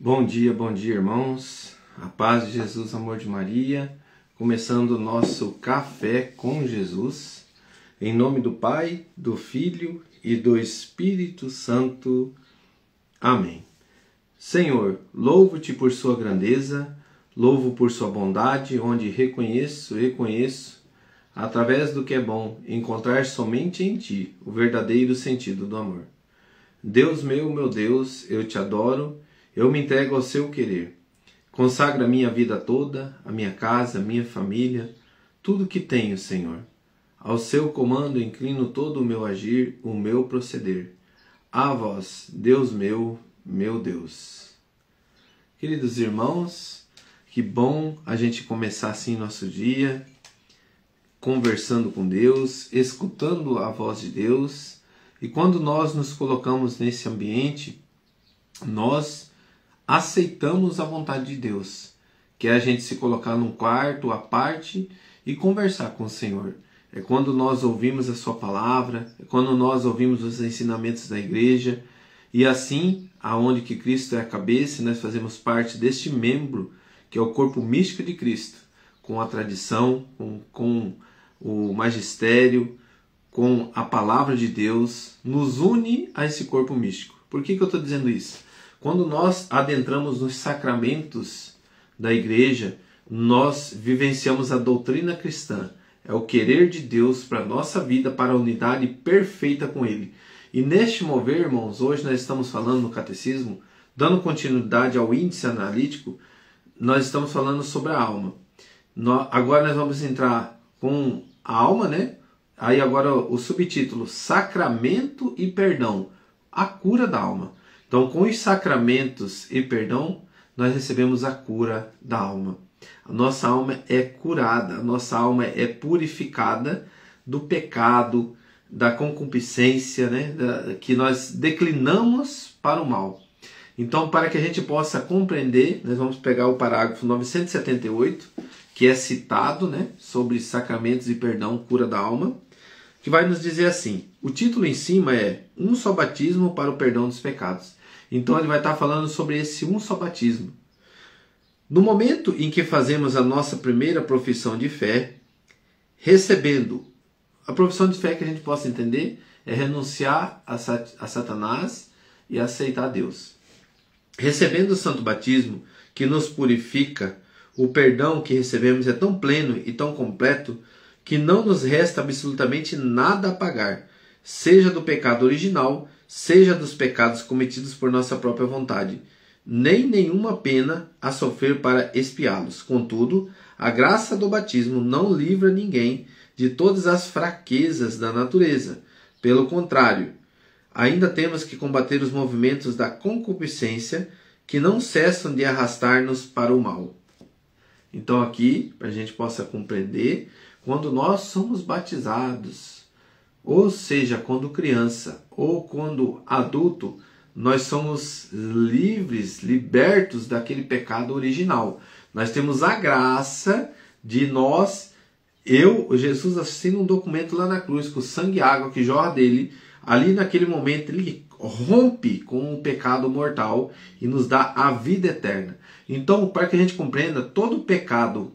Bom dia, irmãos. A paz de Jesus, amor de Maria. Começando o nosso Café com Jesus. Em nome do Pai, do Filho e do Espírito Santo. Amém. Senhor, louvo-te por sua grandeza, louvo por sua bondade, onde reconheço, através do que é bom, encontrar somente em ti o verdadeiro sentido do amor. Deus meu Deus, eu te adoro. Eu me entrego ao seu querer. Consagra a minha vida toda, a minha casa, a minha família, tudo que tenho, Senhor. Ao seu comando inclino todo o meu agir, o meu proceder. A vós, Deus meu Deus. Queridos irmãos, que bom a gente começar assim nosso dia, conversando com Deus, escutando a voz de Deus. E quando nós nos colocamos nesse ambiente, nós aceitamos a vontade de Deus, que é a gente se colocar num quarto à parte e conversar com o Senhor. É quando nós ouvimos a sua palavra, é quando nós ouvimos os ensinamentos da igreja, e assim, aonde que Cristo é a cabeça, nós fazemos parte deste membro, que é o corpo místico de Cristo, com a tradição, com o magistério, com a palavra de Deus, nos une a esse corpo místico. Por que eu estou dizendo isso? Quando nós adentramos nos sacramentos da igreja, nós vivenciamos a doutrina cristã. É o querer de Deus para a nossa vida, para a unidade perfeita com Ele. E neste mover, irmãos, hoje nós estamos falando no catecismo, dando continuidade ao índice analítico, nós estamos falando sobre a alma. Agora nós vamos entrar com a alma, né? Aí agora o subtítulo, Sacramento e Perdão, a cura da alma. Então, com os sacramentos e perdão, nós recebemos a cura da alma. A nossa alma é curada, a nossa alma é purificada do pecado, da concupiscência, né? Que nós declinamos para o mal. Então, para que a gente possa compreender, nós vamos pegar o parágrafo 978, que é citado, né? Sobre sacramentos e perdão, cura da alma, que vai nos dizer assim, o título em cima é Um só batismo para o perdão dos pecados. Então ele vai estar falando sobre esse um só batismo. No momento em que fazemos a nossa primeira profissão de fé, recebendo a profissão de fé que a gente possa entender é renunciar a Satanás e aceitar Deus. Recebendo o santo batismo que nos purifica, o perdão que recebemos é tão pleno e tão completo que não nos resta absolutamente nada a pagar, seja do pecado original, seja dos pecados cometidos por nossa própria vontade, nem nenhuma pena a sofrer para expiá-los. Contudo, a graça do batismo não livra ninguém de todas as fraquezas da natureza. Pelo contrário, ainda temos que combater os movimentos da concupiscência que não cessam de arrastar-nos para o mal. Então aqui, para a gente possa compreender, quando nós somos batizados, ou seja, quando criança ou quando adulto, nós somos livres, libertos daquele pecado original. Nós temos a graça de Jesus assina um documento lá na cruz, com sangue e água que jorra dele, ali naquele momento ele rompe com o pecado mortal e nos dá a vida eterna. Então, para que a gente compreenda, todo o pecado,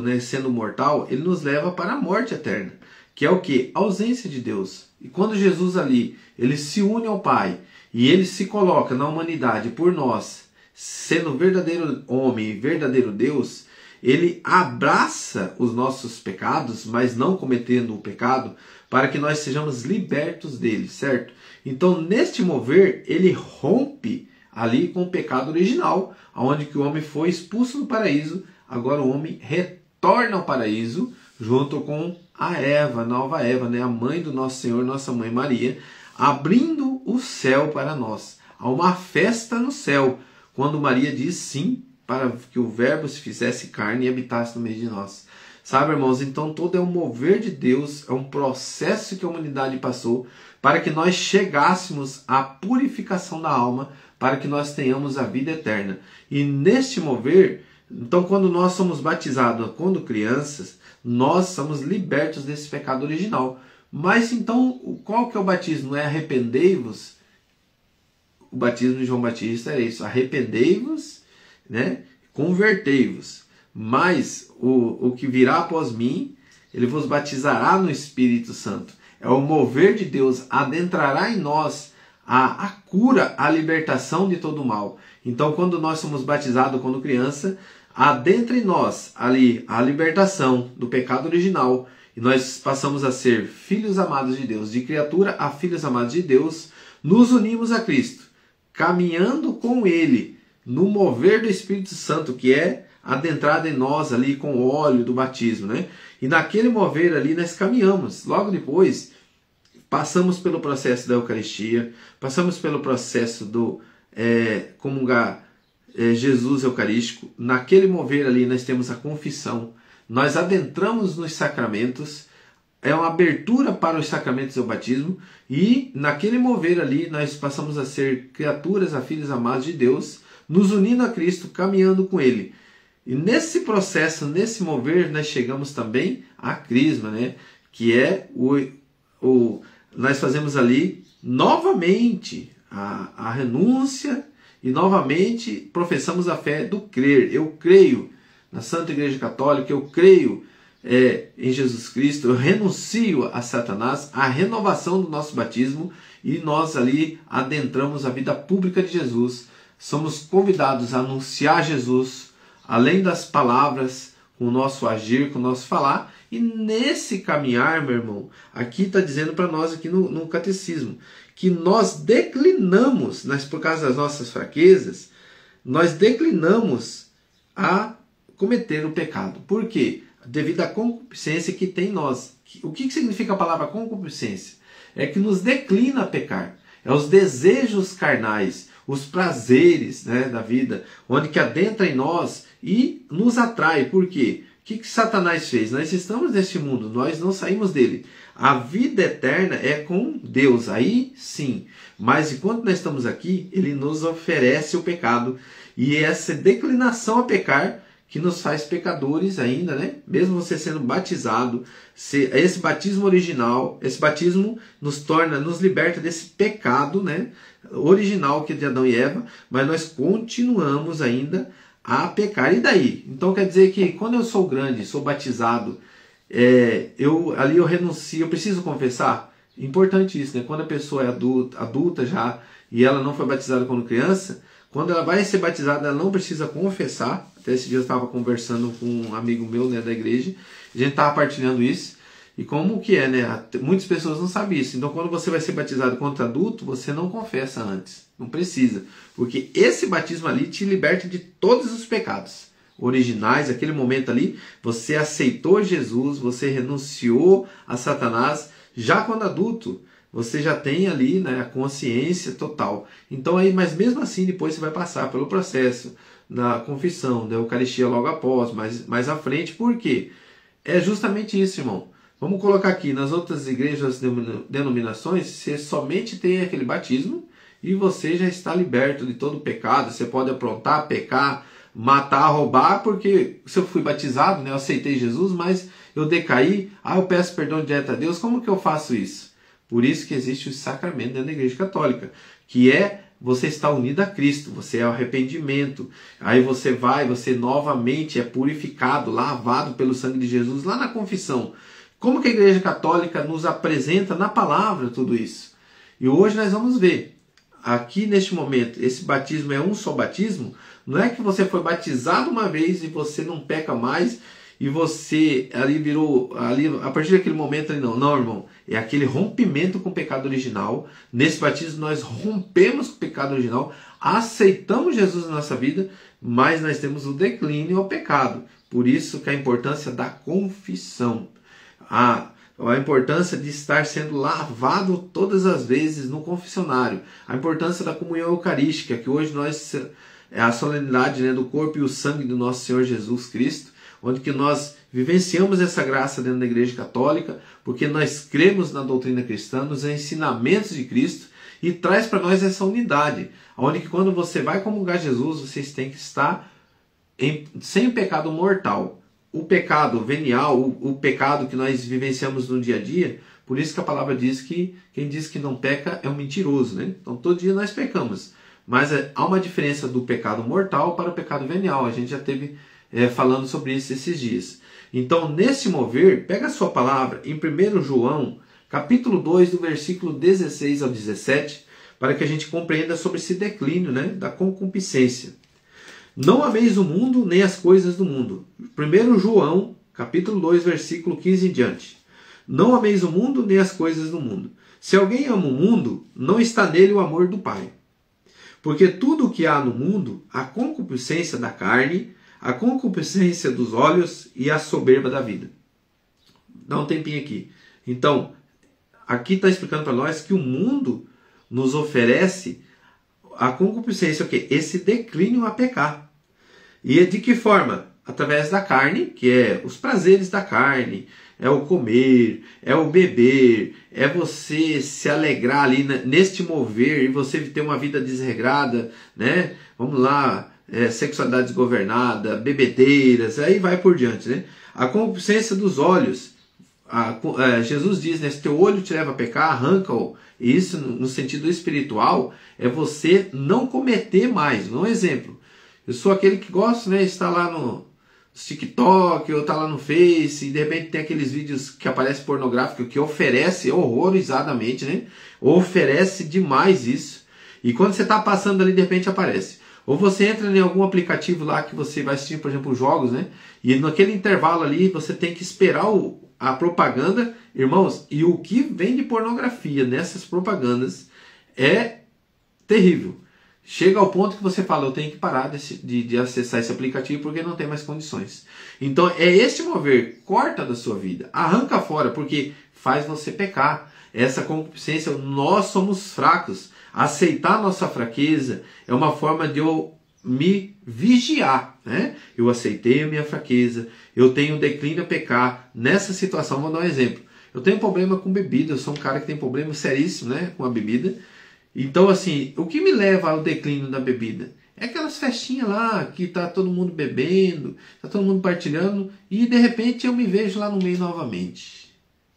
né, sendo mortal, ele nos leva para a morte eterna. Que é o que? A ausência de Deus. E quando Jesus ali, ele se une ao Pai e ele se coloca na humanidade por nós, sendo verdadeiro homem e verdadeiro Deus, ele abraça os nossos pecados, mas não cometendo o pecado, para que nós sejamos libertos dele, certo? Então, neste mover, ele rompe ali com o pecado original, onde que o homem foi expulso do paraíso, agora o homem retorna ao paraíso, junto com a Eva, nova Eva, né? A mãe do nosso Senhor, nossa mãe Maria, abrindo o céu para nós. Há uma festa no céu, quando Maria diz sim para que o verbo se fizesse carne e habitasse no meio de nós. Sabe, irmãos, então todo é um mover de Deus, é um processo que a humanidade passou para que nós chegássemos à purificação da alma, para que nós tenhamos a vida eterna. E neste mover, então quando nós somos batizados, quando crianças, nós somos libertos desse pecado original. Mas então, qual que é o batismo? É arrependei-vos? o batismo de João Batista é isso: arrependei-vos, né? Convertei-vos. Mas o que virá após mim, ele vos batizará no Espírito Santo. É o mover de Deus, adentrará em nós a cura, a libertação de todo o mal. Então, quando nós somos batizados quando criança, adentra em nós ali a libertação do pecado original, e nós passamos a ser filhos amados de Deus, de criatura a filhos amados de Deus, nos unimos a Cristo, caminhando com Ele, no mover do Espírito Santo, que é adentrado em nós ali com o óleo do batismo, né? E naquele mover ali nós caminhamos. Logo depois, passamos pelo processo da Eucaristia, passamos pelo processo do comungar Jesus Eucarístico. Naquele mover ali nós temos a confissão, nós adentramos nos sacramentos, é uma abertura para os sacramentos do batismo, e naquele mover ali nós passamos a ser criaturas, a filhos amados de Deus, nos unindo a Cristo, caminhando com Ele. E nesse processo, nesse mover, nós chegamos também à crisma, né? Que é nós fazemos ali novamente a renúncia e novamente professamos a fé do crer. Eu creio na Santa Igreja Católica, eu creio em Jesus Cristo, eu renuncio a Satanás, a renovação do nosso batismo, e nós ali adentramos a vida pública de Jesus. Somos convidados a anunciar Jesus, além das palavras, com o nosso agir, com o nosso falar. E nesse caminhar, meu irmão, aqui está dizendo para nós aqui no catecismo, que nós declinamos, por causa das nossas fraquezas, nós declinamos a cometer o pecado. Por quê? Devido à concupiscência que tem em nós. O que significa a palavra concupiscência? É que nos declina a pecar. É os desejos carnais, os prazeres, né, da vida, onde que adentra em nós e nos atrai. Por quê? O que Satanás fez? Nós estamos neste mundo, nós não saímos dele. A vida eterna é com Deus, aí sim. Mas enquanto nós estamos aqui, ele nos oferece o pecado. E essa declinação a pecar que nos faz pecadores ainda, né? Mesmo você sendo batizado, esse batismo original, esse batismo nos liberta desse pecado, né, original que é de Adão e Eva, mas nós continuamos ainda a pecar. E daí? Então quer dizer que quando eu sou grande, sou batizado, eu renuncio, eu preciso confessar? Importante isso, né? Quando a pessoa é adulta já, e ela não foi batizada quando criança, quando ela vai ser batizada, ela não precisa confessar. Até esse dia eu estava conversando com um amigo meu, né, da igreja, a gente estava partilhando isso. E como que é, né? Muitas pessoas não sabem isso. Então, quando você vai ser batizado quando adulto, você não confessa antes. Não precisa. Porque esse batismo ali te liberta de todos os pecados originais. Aquele momento ali, você aceitou Jesus, você renunciou a Satanás. Já quando adulto, você já tem ali, né, a consciência total. Então, mas mesmo assim, depois você vai passar pelo processo da confissão, da Eucaristia logo após, mais à frente. Por quê? É justamente isso, irmão. Vamos colocar aqui, nas outras igrejas, denominações, você somente tem aquele batismo e você já está liberto de todo pecado. Você pode aprontar, pecar, matar, roubar, porque se eu fui batizado, né, eu aceitei Jesus, mas eu decaí, eu peço perdão direto a Deus. Como que eu faço isso? Por isso que existe o sacramento dentro da Igreja Católica, que é você está unido a Cristo, você é o arrependimento. Aí você novamente é purificado, lavado pelo sangue de Jesus lá na confissão. Como que a Igreja Católica nos apresenta na palavra tudo isso? E hoje nós vamos ver, aqui neste momento, esse batismo é um só batismo. Não é que você foi batizado uma vez e você não peca mais, e você ali virou, a partir daquele momento, não, irmão. É aquele rompimento com o pecado original. Nesse batismo nós rompemos com o pecado original, aceitamos Jesus na nossa vida, mas nós temos o declínio ao pecado. Por isso que a importância da confissão. A importância de estar sendo lavado todas as vezes no confessionário. A importância da comunhão eucarística, que hoje é a solenidade, né, do corpo e o sangue do nosso Senhor Jesus Cristo, onde que nós vivenciamos essa graça dentro da Igreja Católica, porque nós cremos na doutrina cristã, nos ensinamentos de Cristo, e traz para nós essa unidade, onde que quando você vai comungar Jesus, vocês têm que estar sem o pecado mortal. O pecado venial, o pecado que nós vivenciamos no dia a dia, por isso que a palavra diz que quem diz que não peca é um mentiroso, né? Então todo dia nós pecamos. mas há uma diferença do pecado mortal para o pecado venial. A gente já teve falando sobre isso esses dias. Então, nesse mover, pega a sua palavra em 1 João, capítulo 2, do versículo 16 ao 17, para que a gente compreenda sobre esse declínio, né, da concupiscência. Não ameis o mundo, nem as coisas do mundo. 1 João, capítulo 2, versículo 15 em diante. Não ameis o mundo, nem as coisas do mundo. Se alguém ama o mundo, não está nele o amor do Pai. Porque tudo o que há no mundo, a concupiscência da carne, a concupiscência dos olhos e a soberba da vida. Dá um tempinho aqui. Então, aqui está explicando para nós que o mundo nos oferece a concupiscência, o quê? Esse declínio a pecar. E de que forma? Através da carne, que é os prazeres da carne, é o comer, é o beber, é você se alegrar ali neste mover e você ter uma vida desregrada, né? Vamos lá, sexualidade desgovernada, bebedeiras, aí vai por diante, né? A concupiscência dos olhos, Jesus diz, né? Se teu olho te leva a pecar, arranca-o. E isso, no sentido espiritual, é você não cometer mais. Um exemplo, eu sou aquele que gosta, né? Estar lá no TikTok, ou tá lá no Face, e de repente tem aqueles vídeos que aparecem pornográficos que oferece horrorizadamente, né? Oferece demais isso. E quando você tá passando ali, de repente aparece. Ou você entra em algum aplicativo lá que você vai assistir, por exemplo, jogos, né? E naquele intervalo ali, você tem que esperar a propaganda. Irmãos, e o que vem de pornografia nessas propagandas é terrível. Chega ao ponto que você fala, eu tenho que parar de acessar esse aplicativo porque não tem mais condições. Então é este mover, corta da sua vida, arranca fora, porque faz você pecar. Essa concupiscência, nós somos fracos. Aceitar nossa fraqueza é uma forma de eu me vigiar, né? Eu aceitei a minha fraqueza, eu tenho declínio a pecar. Nessa situação, vou dar um exemplo. Eu tenho problema com bebida, eu sou um cara que tem problema seríssimo, né, com a bebida. Então, assim, o que me leva ao declínio da bebida? É aquelas festinhas lá, que tá todo mundo bebendo, tá todo mundo partilhando, e de repente eu me vejo lá no meio novamente.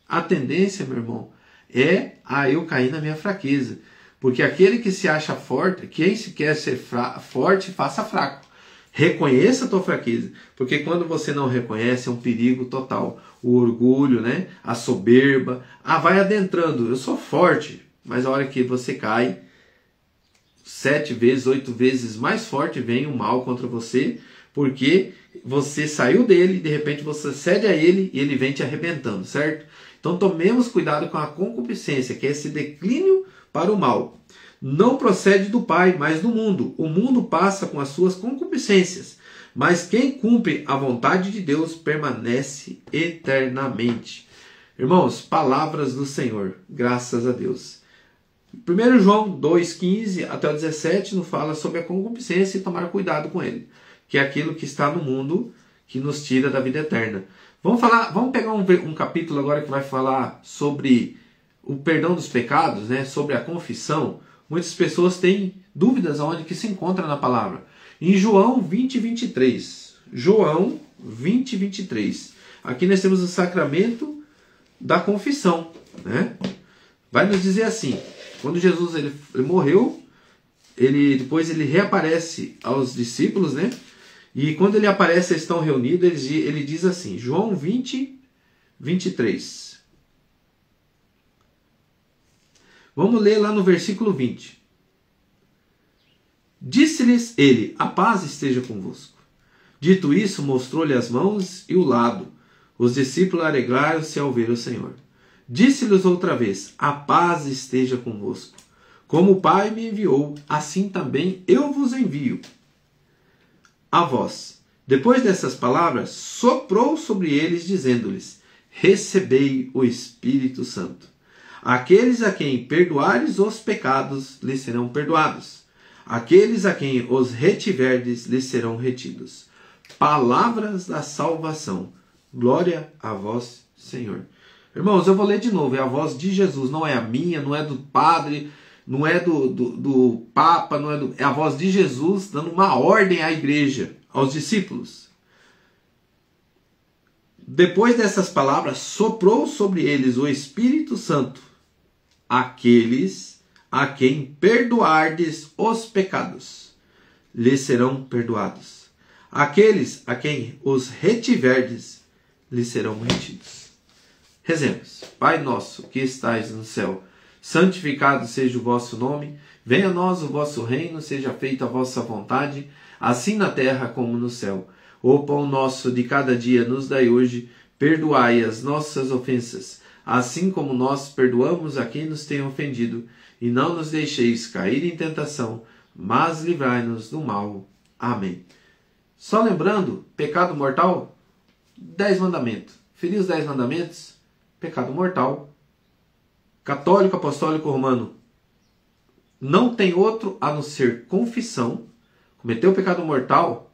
A tendência, meu irmão, é a eu cair na minha fraqueza. Porque aquele que se acha forte, quem se quer ser forte, faça fraco. Reconheça a tua fraqueza, porque quando você não reconhece é um perigo total. O orgulho, né? A soberba, vai adentrando. Eu sou forte, mas a hora que você cai, 7 vezes, 8 vezes mais forte vem o mal contra você, porque você saiu dele e de repente você cede a ele e ele vem te arrebentando, certo? Então tomemos cuidado com a concupiscência, que é esse declínio para o mal. Não procede do Pai, mas do mundo. O mundo passa com as suas concupiscências, mas quem cumpre a vontade de Deus permanece eternamente. Irmãos, palavras do Senhor, graças a Deus. 1 João 2,15 até o 17 nos fala sobre a concupiscência e tomar cuidado com ele, que é aquilo que está no mundo que nos tira da vida eterna. Vamos pegar um capítulo agora que vai falar sobre o perdão dos pecados, né? Sobre a confissão. Muitas pessoas têm dúvidas aonde que se encontra na palavra. Em João 20:23. João 20:23. Aqui nós temos o sacramento da confissão, né? Vai nos dizer assim, quando Jesus ele morreu, depois ele reaparece aos discípulos, né? E quando ele aparece, eles estão reunidos, ele diz assim, João 20:23. Vamos ler lá no versículo 20. Disse-lhes ele, a paz esteja convosco. Dito isso, mostrou-lhe as mãos e o lado. Os discípulos alegraram-se ao ver o Senhor. Disse-lhes outra vez, a paz esteja convosco. Como o Pai me enviou, assim também eu vos envio a vós. Depois dessas palavras, soprou sobre eles, dizendo-lhes, recebei o Espírito Santo. Aqueles a quem perdoares os pecados, lhes serão perdoados. Aqueles a quem os retiverdes, lhes serão retidos. Palavras da salvação. Glória a vós, Senhor. Irmãos, eu vou ler de novo. É a voz de Jesus, não é a minha, não é do padre, não é do papa, é a voz de Jesus dando uma ordem à igreja, aos discípulos. Depois dessas palavras, soprou sobre eles o Espírito Santo. Aqueles a quem perdoardes os pecados, lhes serão perdoados. Aqueles a quem os retiverdes, lhes serão retidos. Rezemos. Pai nosso, que estais no céu, santificado seja o vosso nome, venha a nós o vosso reino, seja feita a vossa vontade, assim na terra como no céu. O pão nosso de cada dia nos dai hoje, perdoai as nossas ofensas, assim como nós perdoamos a quem nos tem ofendido, e não nos deixeis cair em tentação, mas livrai-nos do mal. Amém. Só lembrando, pecado mortal, 10 mandamentos. Feriu os 10 mandamentos, pecado mortal. Católico, apostólico, romano, não tem outro a não ser confissão. Cometeu o pecado mortal,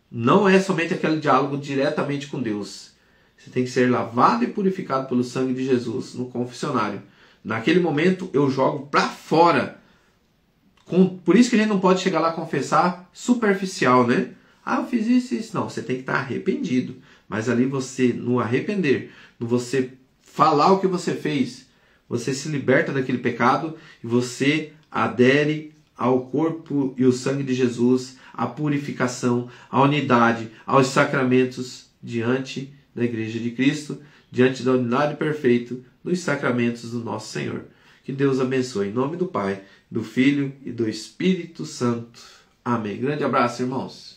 não é somente aquele diálogo diretamente com Deus. Você tem que ser lavado e purificado pelo sangue de Jesus no confessionário. Naquele momento eu jogo para fora. Por isso que a gente não pode chegar lá a confessar superficial, né? Ah, eu fiz isso e isso. Não, você tem que estar arrependido. Mas ali você, no arrepender, no você falar o que você fez, você se liberta daquele pecado e você adere ao corpo e o sangue de Jesus, à purificação, à unidade, aos sacramentos diante da Igreja de Cristo, diante da unidade perfeita dos sacramentos do nosso Senhor. Que Deus abençoe. Em nome do Pai, do Filho e do Espírito Santo. Amém. Grande abraço, irmãos.